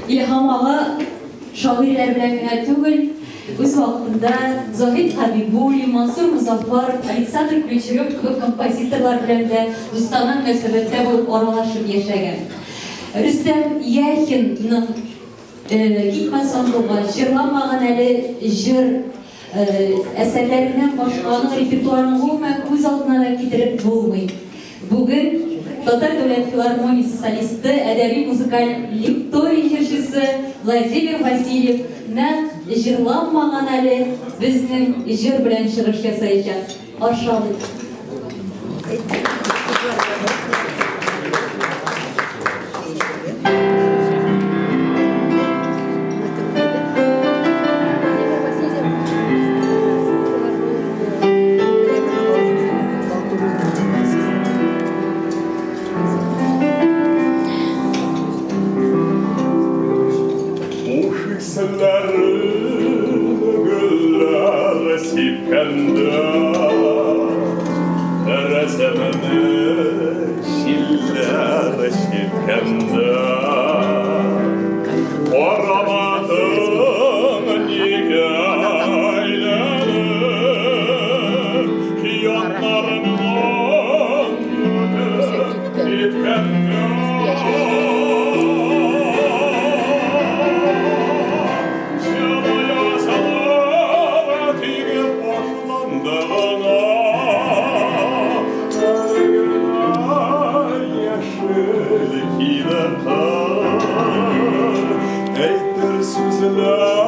İlham Ağa şairler bilen gene tügül, öz vaktında Zahid Habibuli, Mansur Muzaffer, Alexander Klichev gibi kompozitorlar bilen de dostana münasebette bulup aralaşıp yaşayan. Rüstem Yakin'in gitmesen baba, jırlanmağın eli jır eserlerinden başkanın repertuarını olmayan göz altına da getirip bulmayın. Bugün Tatar Devlet Filarmonisi solisti, edebi müzikal Lektori jırşısı Vladimir Vasilyev jırlanmağın eli bizning jır bilen çıkış yasayacak. Aşağılık. Love